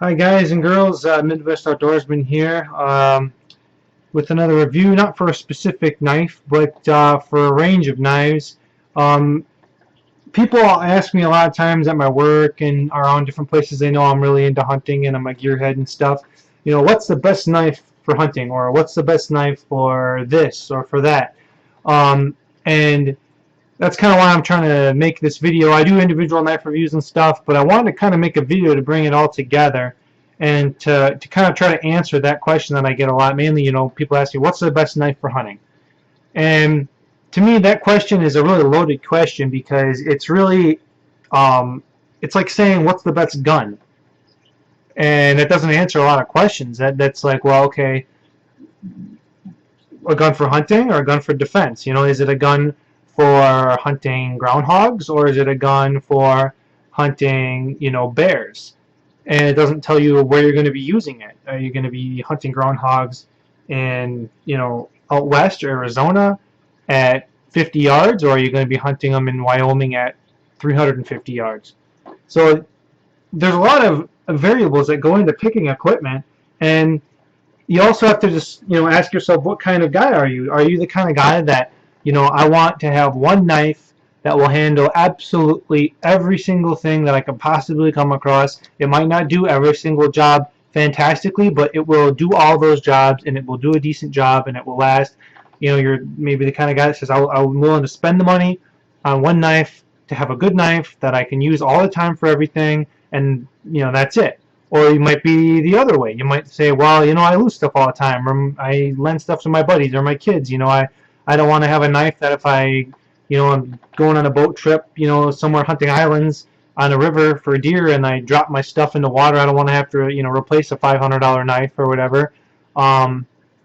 Hi guys and girls, Midwest Outdoorsman here with another review, not for a specific knife, but for a range of knives. Um, People ask me a lot of times at my work and around different places. They know I'm really into hunting and I'm a gearhead and stuff. You know, what's the best knife for hunting, or what's the best knife for this or for that? And that's kind of why I'm trying to make this video. I do individual knife reviews and stuff, but I wanted to kind of make a video to bring it all together and to kind of try to answer that question that I get a lot. Mainly, people ask me, what's the best knife for hunting? And to me, that question is a really loaded question because it's really, it's like saying, what's the best gun? And it doesn't answer a lot of questions. That's like, well, okay, a gun for hunting or a gun for defense? Is it a gun for hunting groundhogs, or is it a gun for hunting, bears? And it doesn't tell you where you're going to be using it. Are you going to be hunting groundhogs in, out west or Arizona at 50 yards, or are you going to be hunting them in Wyoming at 350 yards? So there's a lot of variables that go into picking equipment, and you also have to just ask yourself, what kind of guy are you? Are you the kind of guy that I want to have one knife that will handle absolutely every single thing that I could possibly come across? It might not do every single job fantastically, but it will do all those jobs, and it will do a decent job, and it will last. You're maybe the kind of guy that says, I'm willing to spend the money on one knife to have a good knife that I can use all the time for everything, and that's it. Or you might be the other way. You might say, well, I lose stuff all the time, or I lend stuff to my buddies or my kids. I don't want to have a knife that if I'm going on a boat trip, somewhere hunting islands on a river for deer, and I drop my stuff in the water, I don't want to have to, replace a $500 knife or whatever.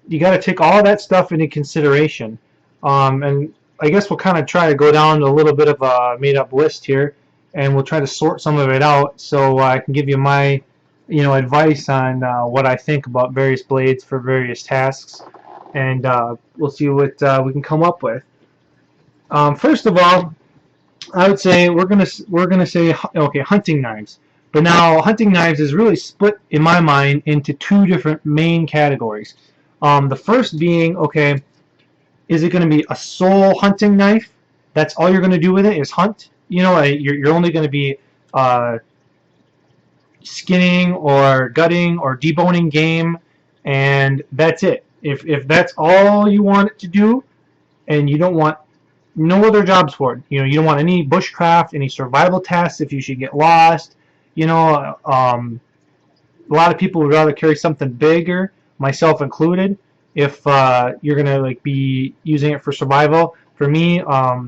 You got to take all that stuff into consideration. And I guess we'll kind of try to go down a little bit of a made-up list here, and we'll try to sort some of it out so I can give you my advice on what I think about various blades for various tasks, and we'll see what we can come up with. First of all, I would say we're gonna say, okay, hunting knives. But now hunting knives is really split in my mind into two different main categories. The first being, okay, is it going to be a sole hunting knife? That's all you're going to do with it is hunt. You're only going to be skinning or gutting or deboning game, and that's it. If that's all you want it to do, and you don't want no other jobs for it, you don't want any bushcraft, any survival tasks if you should get lost, a lot of people would rather carry something bigger, myself included, if you're gonna be using it for survival. For me,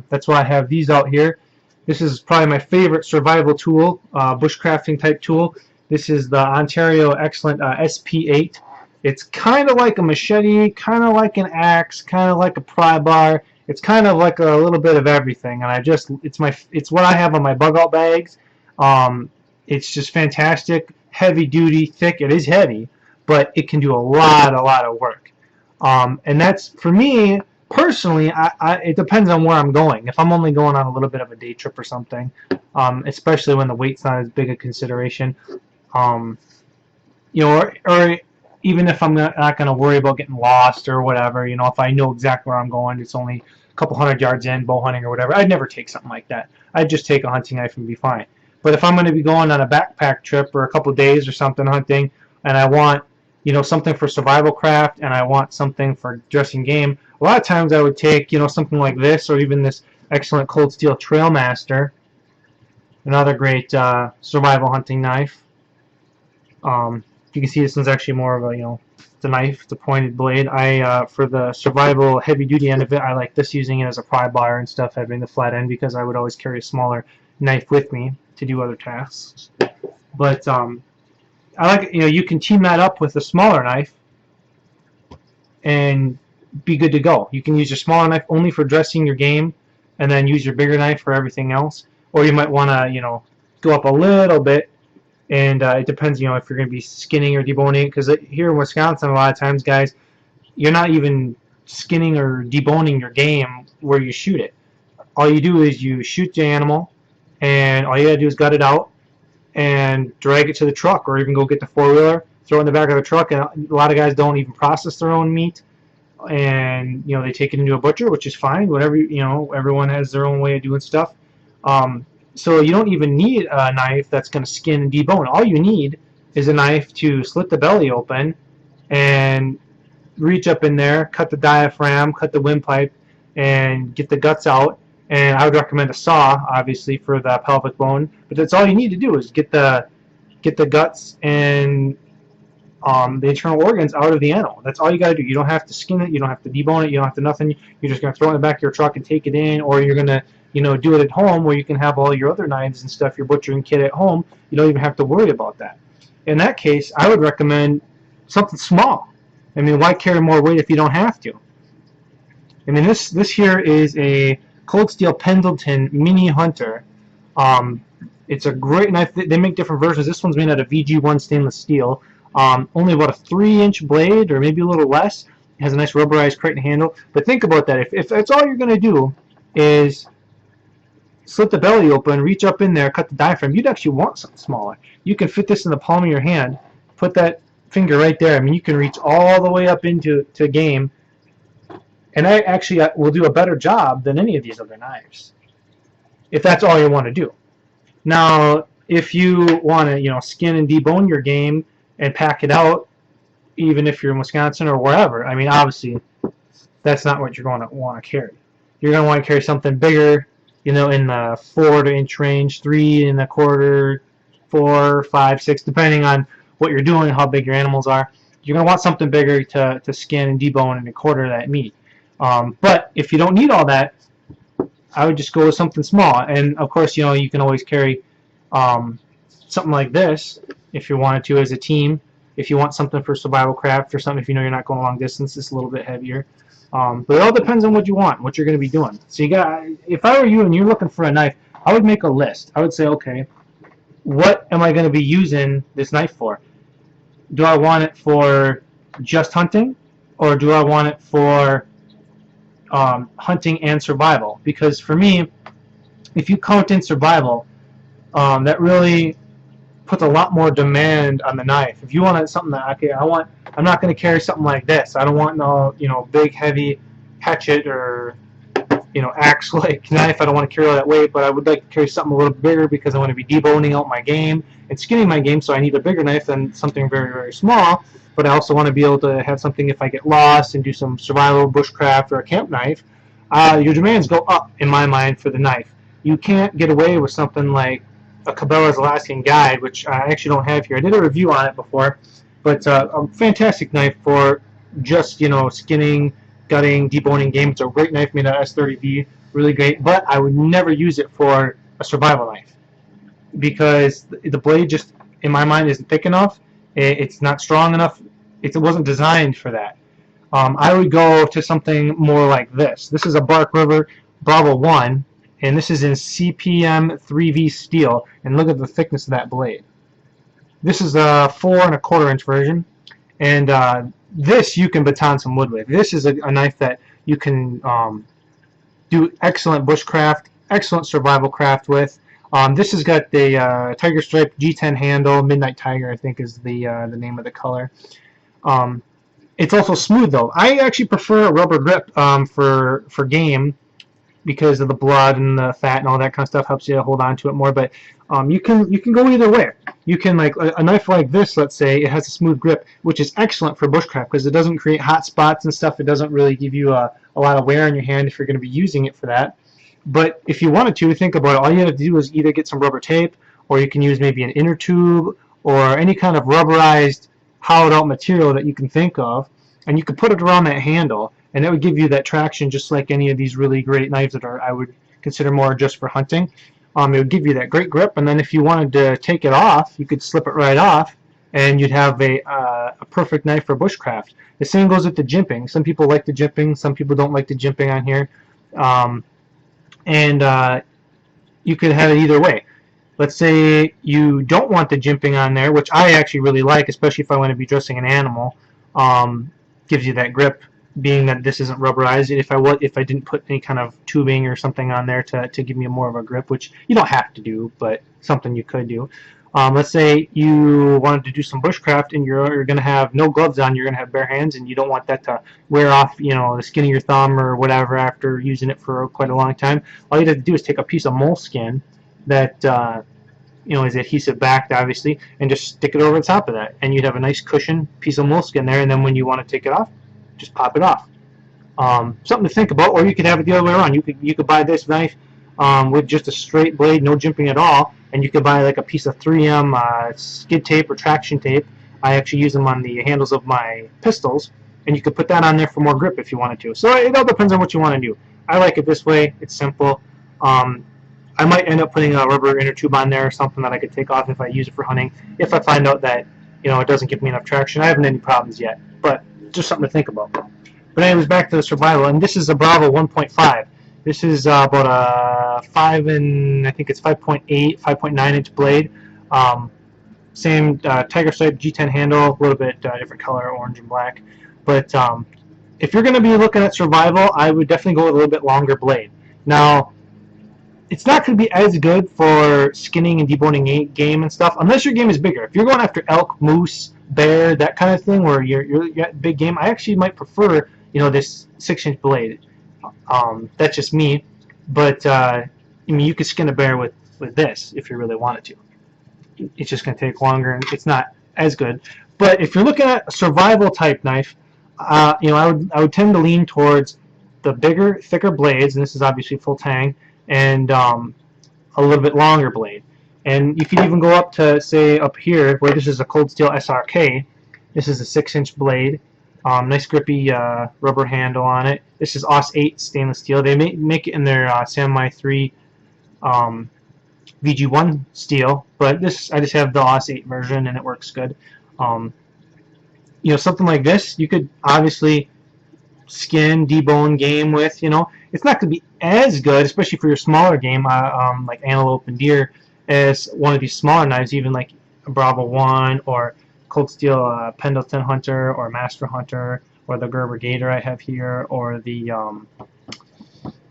that's why I have these out here. This is probably my favorite survival tool, bushcrafting type tool. This is the Ontario Excellent SP8. It's kind of like a machete, kind of like an axe, kind of like a pry bar. It's kind of like a little bit of everything, and it's what I have on my bug out bags. It's just fantastic, heavy duty, thick. It is heavy, but it can do a lot of work. And that's, for me personally, it depends on where I'm going. If I'm only going on a little bit of a day trip or something, especially when the weight's not as big a consideration, um, or even if I'm not going to worry about getting lost or whatever, if I know exactly where I'm going, it's only a couple hundred yards in, bow hunting or whatever, I'd never take something like that. I'd just take a hunting knife and be fine. But if I'm going to be going on a backpack trip or a couple days or something hunting, and I want something for survival craft, and I want something for dressing game, a lot of times I would take something like this, or even this excellent Cold Steel Trailmaster, another great survival hunting knife. You can see this one's actually more of a the knife, the pointed blade. For the survival heavy duty end of it, I like this, using it as a pry bar and stuff, having the flat end, because I would always carry a smaller knife with me to do other tasks. But I like you can team that up with a smaller knife and be good to go. You can use your smaller knife only for dressing your game, and then use your bigger knife for everything else. Or you might want to go up a little bit, and it depends if you're going to be skinning or deboning. Because here in Wisconsin, a lot of times, guys, you're not even skinning or deboning your game where you shoot it. All you do is you shoot the animal, and all you gotta do is gut it out, and drag it to the truck, or even go get the four-wheeler, throw it in the back of the truck. And a lot of guys don't even process their own meat, and they take it into a butcher, which is fine. Whatever, everyone has their own way of doing stuff. So you don't even need a knife that's going to skin and debone. All you need is a knife to slit the belly open and reach up in there, cut the diaphragm, cut the windpipe, and get the guts out. And I would recommend a saw, obviously, for the pelvic bone. But that's all you need to do is get the guts and the internal organs out of the animal. That's all you got to do. You don't have to skin it. You don't have to debone it. You don't have to nothing. You're just going to throw it in the back of your truck and take it in, or you're going to do it at home where you can have all your other knives and stuff, your butchering kit at home. You don't even have to worry about that. In that case, I would recommend something small. I mean, why carry more weight if you don't have to? I mean, this here is a cold steel Pendleton mini hunter. It's a great knife. They make different versions. This one's made out of VG1 stainless steel. Only about a 3-inch blade, or maybe a little less. It has a nice rubberized Crichton handle. But think about that. If that's all you're going to do is slit the belly open, reach up in there, cut the diaphragm, you'd actually want something smaller. You can fit this in the palm of your hand, put that finger right there. I mean, you can reach all the way up into game, and I actually will do a better job than any of these other knives, if that's all you want to do. Now, if you want to, skin and debone your game and pack it out, even if you're in Wisconsin or wherever, I mean, obviously, that's not what you're going to want to carry. You're going to want to carry something bigger, in the 4-inch range, 3 1/4, 4, 5, 6, depending on what you're doing, how big your animals are. You're going to want something bigger to skin and debone and quarter that meat. But if you don't need all that, I would just go with something small. And of course, you can always carry something like this if you wanted to as a team. If you want something for survival craft or something, if you're not going long distance, it's a little bit heavier. But it all depends on what you want, what you're going to be doing. So if I were you and you're looking for a knife, I would make a list. I would say, okay, what am I going to be using this knife for? Do I want it for just hunting, or do I want it for hunting and survival? Because for me, if you count in survival, that really puts a lot more demand on the knife. If you want something that, okay, I'm not going to carry something like this. I don't want no, big heavy hatchet or axe-like knife. I don't want to carry all that weight, but I would like to carry something a little bigger because I want to be deboning out my game and skinning my game, so I need a bigger knife than something very, very small. But I also want to be able to have something if I get lost and do some survival, bushcraft, or a camp knife. Your demands go up, in my mind, for the knife. You can't get away with something like a Cabela's Alaskan Guide, which I actually don't have here. I did a review on it before, but a fantastic knife for just, skinning, gutting, deboning game. It's a great knife made out of S30V, really great, but I would never use it for a survival knife because the blade just, in my mind, isn't thick enough. It's not strong enough. It wasn't designed for that. I would go to something more like this. This is a Bark River Bravo 1, and this is in CPM 3V steel, and look at the thickness of that blade. This is a 4 1/4 inch version, and this you can baton some wood with. This is a knife that you can do excellent bushcraft, excellent survival craft with. This has got the Tiger Stripe G10 handle. Midnight Tiger, I think, is the name of the color. It's also smooth, though. I actually prefer a rubber grip for game, because of the blood and the fat and all that kind of stuff helps you hold on to it more. But you can go either way. You can, like a knife like this, let's say, it has a smooth grip, which is excellent for bushcraft because it doesn't create hot spots and stuff. It doesn't really give you a lot of wear on your hand if you're going to be using it for that. But if you wanted to, think about it. All you have to do is either get some rubber tape, or you can use maybe an inner tube or any kind of rubberized, hollowed out material that you can think of, and you can put it around that handle, and it would give you that traction just like any of these really great knives that I would consider more just for hunting. It would give you that great grip, and then if you wanted to take it off, you could slip it right off, and you'd have a perfect knife for bushcraft. The same goes with the jimping. Some people like the jimping, some people don't like the jimping on here. You could have it either way. Let's say you don't want the jimping on there, which I actually really like, especially if I want to be dressing an animal. Gives you that grip, being that this isn't rubberized. If I didn't put any kind of tubing or something on there to give me more of a grip, which you don't have to do, but something you could do. Let's say you wanted to do some bushcraft and you're going to have no gloves on, you're going to have bare hands, and you don't want that to wear off, the skin of your thumb or whatever after using it for quite a long time. All you have to do is take a piece of moleskin that is adhesive backed, obviously, and just stick it over the top of that, and you'd have a nice cushion piece of moleskin there. And then when you want to take it off, just pop it off. Something to think about. Or you could have it the other way around. You could buy this knife with just a straight blade, no jimping at all, and you could buy like a piece of 3M skid tape or traction tape. I actually use them on the handles of my pistols, and you could put that on there for more grip if you wanted to. So it all depends on what you want to do. I like it this way. It's simple. I might end up putting a rubber inner tube on there or something that I could take off if I use it for hunting. If I find out that it doesn't give me enough traction, I haven't had any problems yet. But just something to think about. But anyways, back to the survival, and this is a Bravo 1.5. This is about a 5.8, 5.9 inch blade. Same tiger stripe G10 handle, a little bit different color, orange and black. But if you're going to be looking at survival, I would definitely go with a little bit longer blade. Now, it's not going to be as good for skinning and deboning game and stuff, unless your game is bigger. If you're going after elk, moose, bear, that kind of thing, where you're big game, I actually might prefer this 6-inch blade. That's just me, but you could skin a bear with this if you really wanted to. It's just going to take longer, and it's not as good. But if you're looking at a survival type knife, I would tend to lean towards the bigger, thicker blades, and this is obviously full tang, and a little bit longer blade. And you could even go up to, say, up here, where this is a Cold Steel SRK. This is a 6-inch blade. Nice grippy rubber handle on it. This is AUS 8 stainless steel. They make it in their Samurai 3 VG1 steel, but this I just have the AUS 8 version, and it works good. Something like this, you could obviously skin, debone game with. It's not going to be as good, especially for your smaller game, like antelope and deer, as one of these smaller knives, even like a Bravo 1 or Cold Steel Pendleton Hunter or Master Hunter, or the Gerber Gator I have here, or the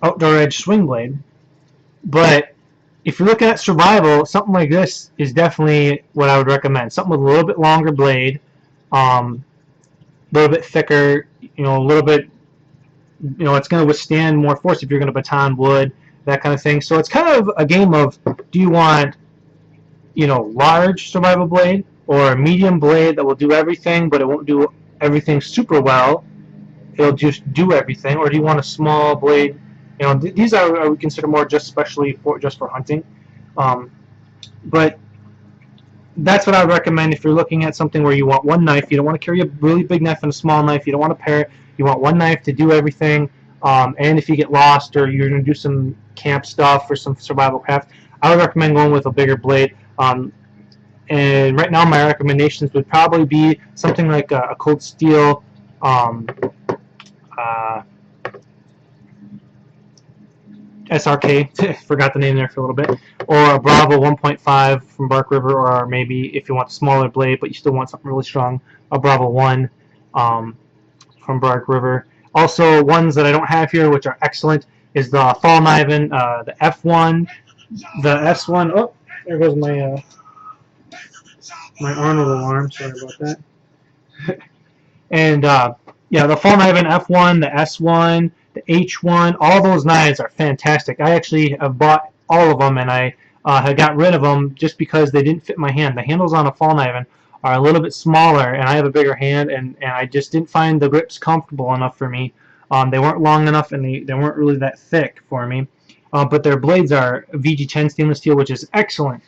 Outdoor Edge Swing Blade. But if you're looking at survival, something like this is definitely what I would recommend. Something with a little bit longer blade, a little bit thicker, a little bit, it's going to withstand more force if you're going to baton wood, that kind of thing. So it's kind of a game of, do you want, large survival blade, or a medium blade that will do everything, but it won't do everything super well. It'll just do everything. Or do you want a small blade? These I would consider more just for hunting. But that's what I would recommend if you're looking at something where you want one knife. You don't want to carry a really big knife and a small knife. You don't want to pair it. You want one knife to do everything. And if you get lost or you're going to do some camp stuff or some survival craft, I would recommend going with a bigger blade. And right now my recommendations would probably be something like a Cold Steel SRK, forgot the name there for a little bit, or a Bravo 1.5 from Bark River, or maybe if you want a smaller blade but you still want something really strong, a Bravo 1 from Bark River. Also, ones that I don't have here, which are excellent, is the Fall Niven, the F1, the S1. Oh, there goes my Arnold alarm. Sorry about that. And yeah, the Fall Niven F1, the S1, the H1, all those knives are fantastic. I actually have bought all of them, and I had got rid of them just because they didn't fit my hand. The handles on a Fall Niven are a little bit smaller, and I have a bigger hand, and I just didn't find the grips comfortable enough for me. They weren't long enough, and they weren't really that thick for me. But their blades are VG10 stainless steel, which is excellent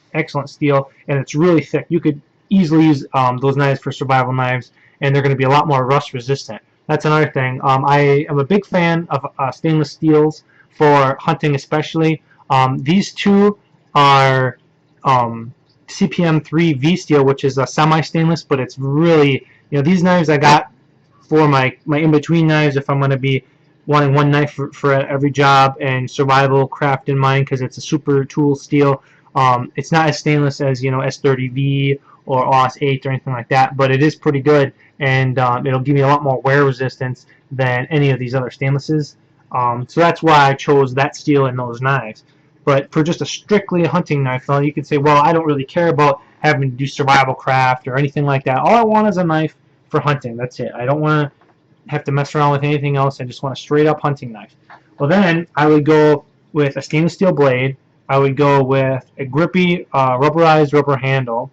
steel, and it's really thick. You could easily use those knives for survival knives, and they're going to be a lot more rust resistant. That's another thing. I am a big fan of stainless steels for hunting, especially. These two are CPM3 V steel, which is a semi-stainless, but it's really, these knives I got for my in-between knives if I'm going to be wanting one knife for every job and survival craft in mind, because it's a super tool steel. It's not as stainless as S30V or AUS 8 or anything like that, but it is pretty good, and it'll give me a lot more wear resistance than any of these other stainlesses. So that's why I chose that steel in those knives. But for just a strictly hunting knife, you could say, well, I don't really care about having to do survival craft or anything like that. All I want is a knife for hunting. That's it. I don't want to have to mess around with anything else. I just want a straight up hunting knife. Well, then I would go with a stainless steel blade. I would go with a grippy rubberized rubber handle,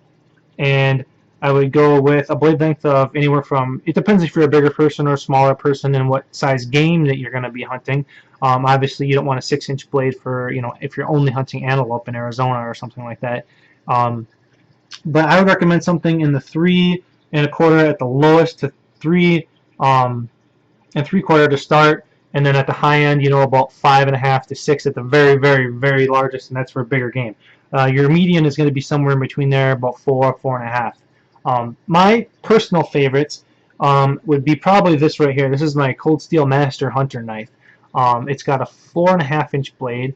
and I would go with a blade length of anywhere from, it depends if you're a bigger person or a smaller person and what size game that you're going to be hunting. Obviously, you don't want a 6-inch blade for, if you're only hunting antelope in Arizona or something like that. But I would recommend something in the 3 1/4 at the lowest to 3 3/4 to start, and then at the high end, about 5.5 to 6 at the very, very, very largest, and that's for a bigger game. Your median is going to be somewhere in between there, about 4 4.5. My personal favorites would be probably this right here. This is my Cold Steel Master Hunter knife. It's got a 4.5-inch blade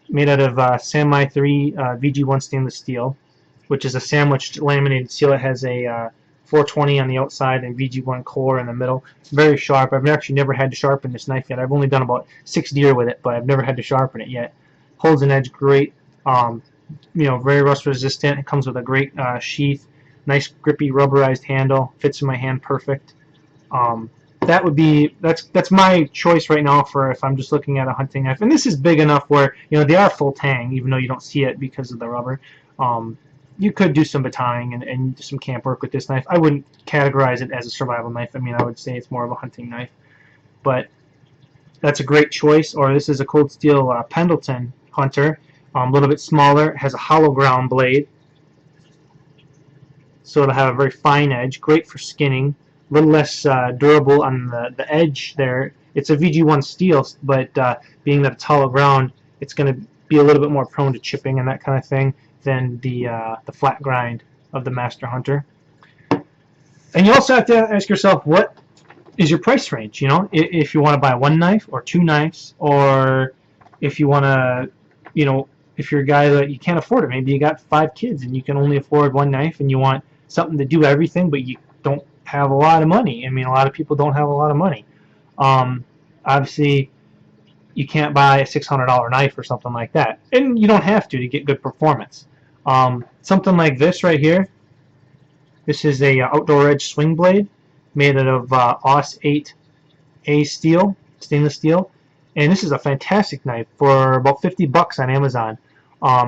made out of Semi 3 VG1 stainless steel, which is a sandwiched laminated steel. It has a 420 on the outside and VG1 core in the middle. It's very sharp. I've actually never had to sharpen this knife yet. I've only done about 6 deer with it, but I've never had to sharpen it yet. Holds an edge great. Very rust resistant. It comes with a great sheath. Nice grippy rubberized handle. Fits in my hand perfect. That's my choice right now for if I'm just looking at a hunting knife. And this is big enough where they are full tang, even though you don't see it because of the rubber. You could do some battling and do some camp work with this knife. I wouldn't categorize it as a survival knife. I would say it's more of a hunting knife. But that's a great choice. Or this is a Cold Steel Pendleton Hunter. A little bit smaller. It has a hollow ground blade, so it'll have a very fine edge. Great for skinning. A little less durable on the edge there. It's a VG1 steel, but being that it's hollow ground, it's going to be a little bit more prone to chipping and that kind of thing than the flat grind of the Master Hunter. And you also have to ask yourself, what is your price range? If you want to buy one knife or two knives, or if you want to, if you're a guy that you can't afford it, maybe you got 5 kids and you can only afford one knife and you want something to do everything, but you don't have a lot of money. A lot of people don't have a lot of money. Obviously, you can't buy a $600 knife or something like that, and you don't have to get good performance. Something like this right here. This is a outdoor edge swing blade made out of AUS 8A steel, stainless steel, and this is a fantastic knife for about $50 on Amazon.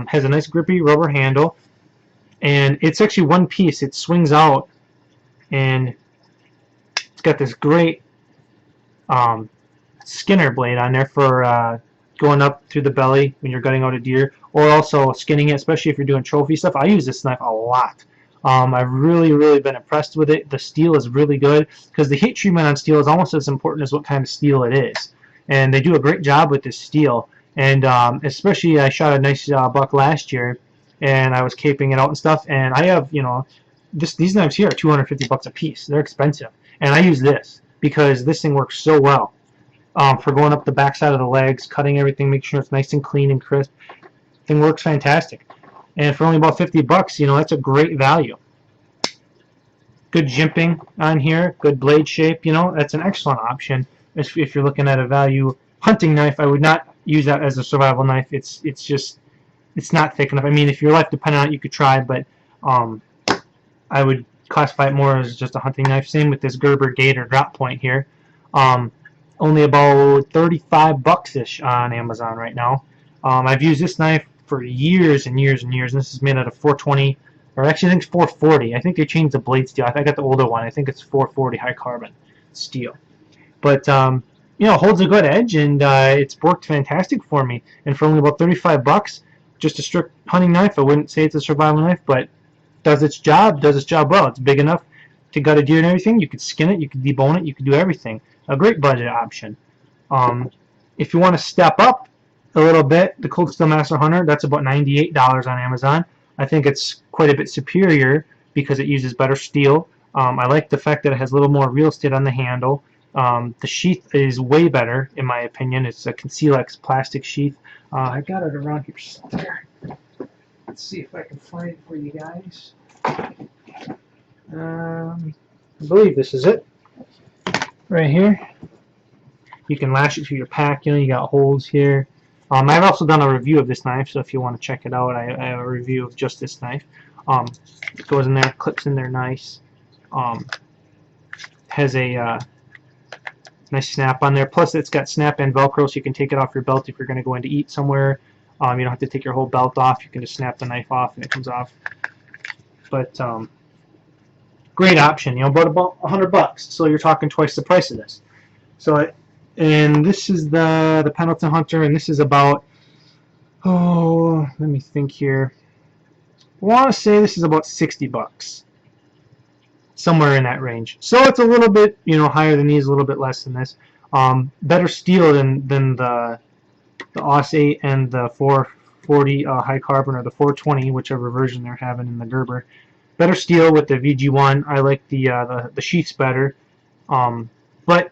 Has a nice grippy rubber handle, and it's actually one piece. It swings out, and it's got this great skinner blade on there for going up through the belly when you're gutting out a deer, or also skinning it, especially if you're doing trophy stuff. I use this knife a lot. I've really, really been impressed with it. The steel is really good because the heat treatment on steel is almost as important as what kind of steel it is. And they do a great job with this steel. And especially, I shot a nice buck last year, and I was caping it out and stuff. And I have, these knives here are $250 a piece. They're expensive. And I use this because this thing works so well for going up the backside of the legs, cutting everything, making sure it's nice and clean and crisp. Thing works fantastic. And for only about $50, that's a great value. Good jimping on here, good blade shape, that's an excellent option if you're looking at a value hunting knife. I would not use that as a survival knife. It's not thick enough. If your life depended on it, you could try, but I would classify it more as just a hunting knife. Same with this Gerber Gator drop point here. Only about $35-ish on Amazon right now. I've used this knife for years and years and years, and this is made out of 420, or actually I think it's 440. I think they changed the blade steel. I got the older one. I think it's 440 high carbon steel. But holds a good edge, and it's worked fantastic for me. And for only about $35, just a strict hunting knife. I wouldn't say it's a survival knife, but does its job well. It's big enough to gut a deer and everything. You could skin it, you could debone it, you could do everything. A great budget option. If you want to step up a little bit, the Cold Steel Master Hunter, that's about $98 on Amazon. I think it's quite a bit superior because it uses better steel. I like the fact that it has a little more real estate on the handle. The sheath is way better, in my opinion. It's a Concealex plastic sheath. I got it around here somewhere. Let's see if I can find it for you guys. I believe this is it. Right here. You can lash it to your pack. You got holes here. I've also done a review of this knife, so if you want to check it out, I have a review of just this knife. It goes in there, clips in there nice. Has a nice snap on there. Plus, it's got snap and Velcro, so you can take it off your belt if you're going to go in to eat somewhere. You don't have to take your whole belt off. You can just snap the knife off and it comes off. But great option. About $100. So you're talking twice the price of this. So, and this is the Pendleton Hunter, and this is about, oh, let me think here. I want to say this is about $60, somewhere in that range. So it's a little bit, higher than these, a little bit less than this. Better steel than the AUS 8 and the 440 high carbon, or the 420, whichever version they're having in the Gerber. Better steel with the VG1. I like the sheaths better, but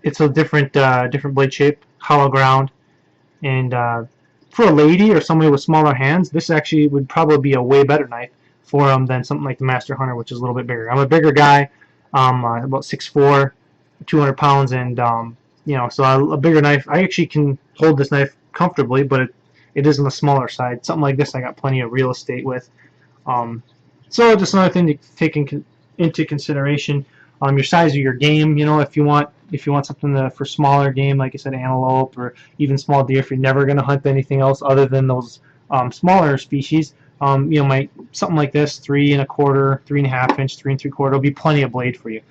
it's a different blade shape, hollow ground, and for a lady or somebody with smaller hands, this actually would probably be a way better knife for them than something like the Master Hunter, which is a little bit bigger. I'm a bigger guy, about 6'4", 200 pounds, and so a bigger knife. I actually can hold this knife comfortably, but it is on the smaller side. Something like this, I got plenty of real estate with. So just another thing to take into consideration. Your size of your game. If you want something for smaller game, like I said, antelope or even small deer, if you're never going to hunt anything else other than those smaller species, something like this, 3 1/4, 3 1/2 inch, 3 3/4 will be plenty of blade for you.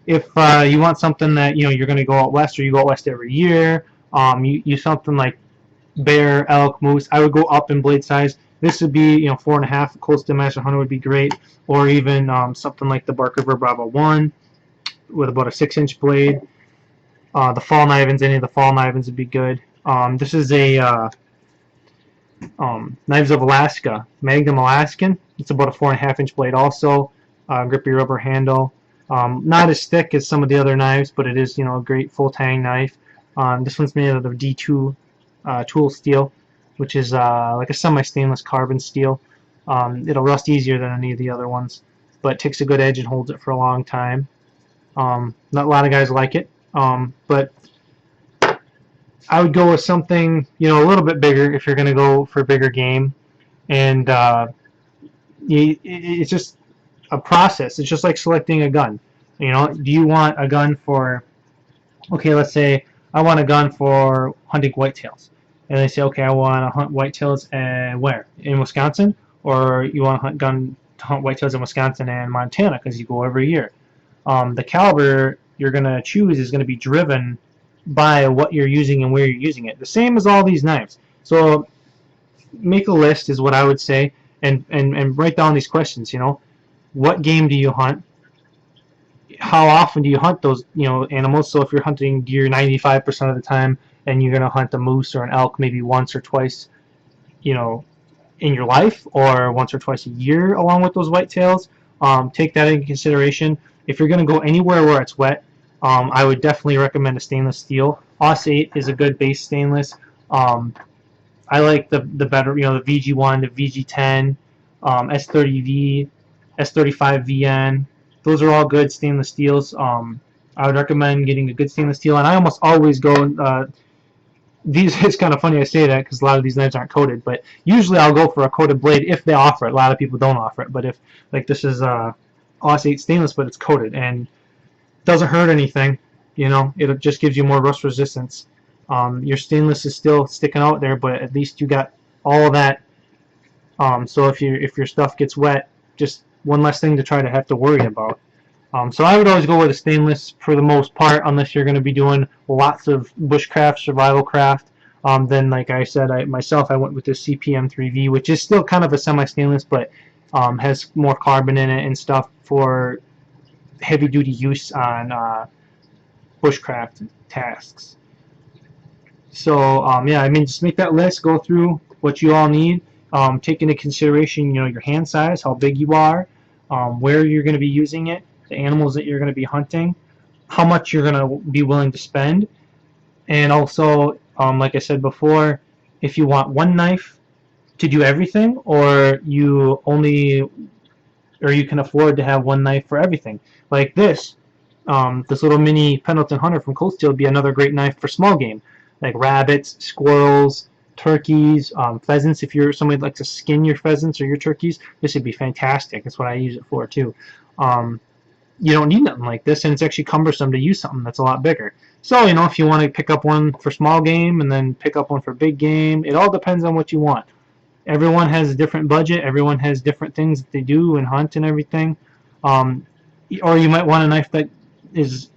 If you want something that you're going to go out west, or you go out west every year, you something like bear, elk, moose, I would go up in blade size. This would be 4 1/2, close to Master Hunter would be great, or even something like the Bark River Bravo 1 with about a 6-inch blade. The fall knivings, any of the fall knivings would be good. This is a Knives of Alaska, Magnum Alaskan. It's about a 4 1/2 inch blade also, grippy rubber handle. Not as thick as some of the other knives, but it is a great full tang knife. This one's made out of D2 tool steel, which is like a semi-stainless carbon steel. It'll rust easier than any of the other ones, but takes a good edge and holds it for a long time. Not a lot of guys like it, but I would go with something a little bit bigger if you're going to go for bigger game, and it's just a process. It's just like selecting a gun. Do you want a gun for, okay, let's say I want a gun for hunting whitetails, and they say, okay, I want to hunt whitetails where? In Wisconsin? Or you want to hunt whitetails in Wisconsin and Montana because you go every year. The caliber you're going to choose is going to be driven by what you're using and where you're using it. The same as all these knives. So make a list is what I would say, and write down these questions. What game do you hunt? How often do you hunt those animals? So if you're hunting deer 95% of the time, and you're going to hunt a moose or an elk maybe once or twice in your life, or once or twice a year along with those whitetails, take that into consideration. If you're going to go anywhere where it's wet, I would definitely recommend a stainless steel. AUS 8 is a good base stainless. I like the better, the VG1, the VG10, S30V, S35VN. Those are all good stainless steels. I would recommend getting a good stainless steel, and I almost always go. It's kind of funny I say that because a lot of these knives aren't coated, but usually I'll go for a coated blade if they offer it. A lot of people don't offer it, but if, like, this is AUS 8 stainless, but it's coated and doesn't hurt anything, it just gives you more rust resistance. Your stainless is still sticking out there, but at least you got all of that. So if your stuff gets wet, just one less thing to try to have to worry about. So I would always go with a stainless for the most part, unless you're going to be doing lots of bushcraft, survival craft. Then, like I said, I went with the CPM3V, which is still kind of a semi-stainless, but has more carbon in it and stuff for heavy-duty use on bushcraft tasks. So yeah, just make that list, go through what you all need, take into consideration your hand size, how big you are, where you're going to be using it, the animals that you're going to be hunting, how much you're going to be willing to spend, and also, like I said before, if you want one knife to do everything, or you can afford to have one knife for everything. Like this little mini Pendleton Hunter from Cold Steel would be another great knife for small game, like rabbits, squirrels, turkeys, pheasants. If you're somebody that likes to skin your pheasants or your turkeys, this would be fantastic. That's what I use it for too. Um, you don't need nothing like this, and it's actually cumbersome to use something that's a lot bigger. So, if you want to pick up one for small game and then pick up one for big game, it all depends on what you want. Everyone has a different budget. Everyone has different things that they do and hunt and everything. Um, or you might want a knife that is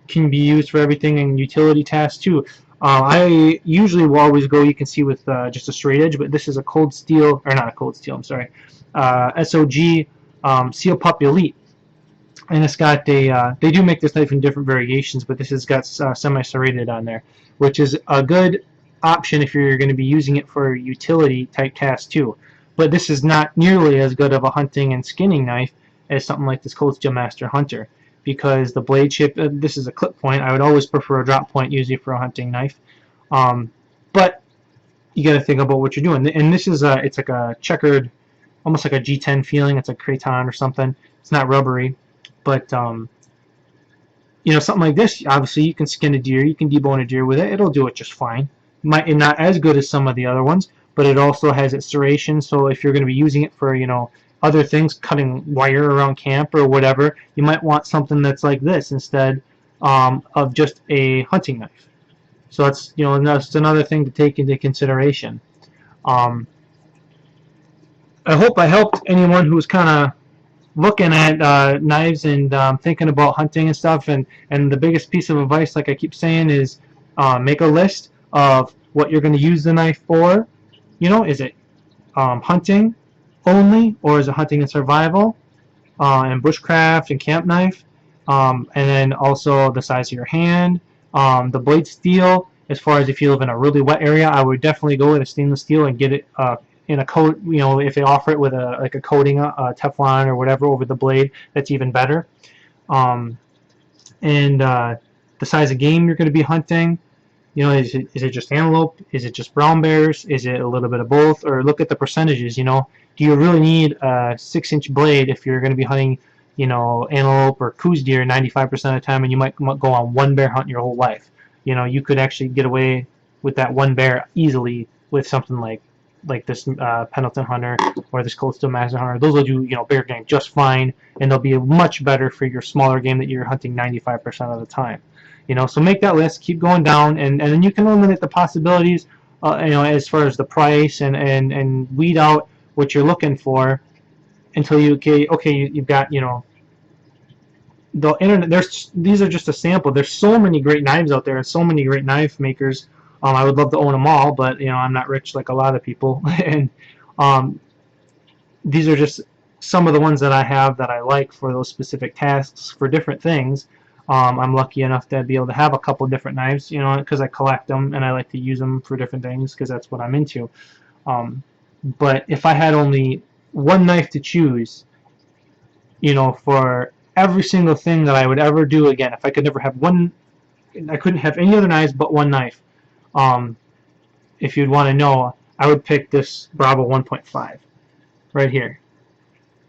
can be used for everything and utility tasks too. I usually will always go, you can see, with just a straight edge, but this is a cold steel, or not a cold steel, I'm sorry, SOG Seal Pup Elite. And it's got they do make this knife in different variations, but this has got semi-serrated on there, which is a good option if you're going to be using it for utility type tasks too. But this is not nearly as good of a hunting and skinning knife as something like this Cold Steel Master Hunter, because the blade shape, this is a clip point. I would always prefer a drop point usually for a hunting knife. But you got to think about what you're doing. And this is it's like a checkered, almost like a G10 feeling. It's a Kraton or something. It's not rubbery, but something like this. Obviously, you can skin a deer, you can debone a deer with it. It'll do it just fine. Might not as good as some of the other ones, but it also has its serration. So if you're going to be using it for other things, cutting wire around camp or whatever, you might want something that's like this instead of just a hunting knife. So that's another thing to take into consideration. Um, I hope I helped anyone who's kind of looking at knives and thinking about hunting and stuff. And the biggest piece of advice, like I keep saying, is make a list of what you're going to use the knife for. Is it hunting only, or is it hunting and survival, and bushcraft and camp knife? And then also the size of your hand, the blade steel. As far as if you live in a really wet area, I would definitely go with a stainless steel and get it in a coat. If they offer it with a coating, Teflon or whatever over the blade, that's even better. Um, and the size of game you're going to be hunting. Is it just antelope? Is it just brown bears? Is it a little bit of both? Or look at the percentages. Do you really need a 6-inch blade if you're going to be hunting, antelope or coos deer 95% of the time, and you might go on one bear hunt your whole life? You could actually get away with that one bear easily with something like this Pendleton Hunter or this Cold Steel Master Hunter. Those will do bear game just fine, and they'll be much better for your smaller game that you're hunting 95% of the time. So make that list, keep going down, and then you can eliminate the possibilities, as far as the price, and weed out what you're looking for until you've got the internet. These are just a sample. There's so many great knives out there and so many great knife makers. I would love to own them all, but I'm not rich like a lot of people, and these are just some of the ones that I have that I like for those specific tasks for different things. I'm lucky enough to be able to have a couple different knives, because I collect them and I like to use them for different things because that's what I'm into. But if I had only one knife to choose, for every single thing that I would ever do again, if I could never have one, I couldn't have any other knives but one knife. If you'd want to know, I would pick this Bravo 1.5 right here,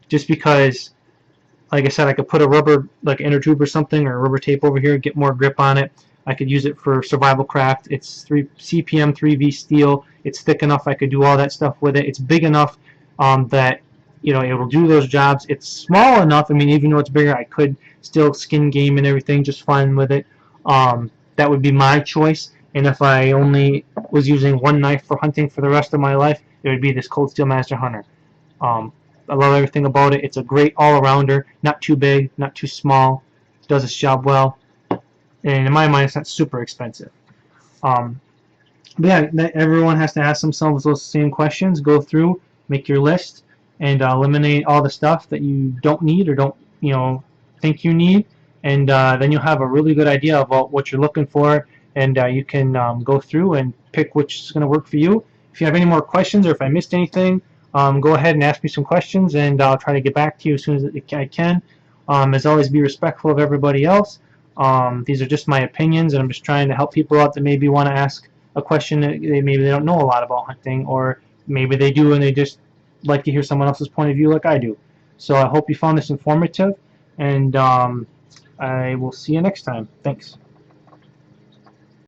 just because, like I said, I could put a rubber, like inner tube or something, or rubber tape over here, get more grip on it. I could use it for survival craft. It's 3 CPM 3V steel. It's thick enough I could do all that stuff with it. It's big enough that it will do those jobs. It's small enough. I mean, even though it's bigger, I could still skin game and everything just fine with it. That would be my choice. And if I only was using one knife for hunting for the rest of my life, it would be this Cold Steel Master Hunter. I love everything about it. It's a great all-arounder. Not too big, not too small. Does its job well. And in my mind, it's not super expensive. But yeah, everyone has to ask themselves those same questions. Go through, make your list, and eliminate all the stuff that you don't need or don't think you need. And then you'll have a really good idea about what you're looking for, and you can go through and pick which is going to work for you. If you have any more questions or if I missed anything, go ahead and ask me some questions, and I'll try to get back to you as soon as I can. As always, be respectful of everybody else. These are just my opinions, and I'm just trying to help people out that maybe want to ask a question that maybe they don't know a lot about hunting, or maybe they do and they just like to hear someone else's point of view like I do. So I hope you found this informative, and I will see you next time. Thanks.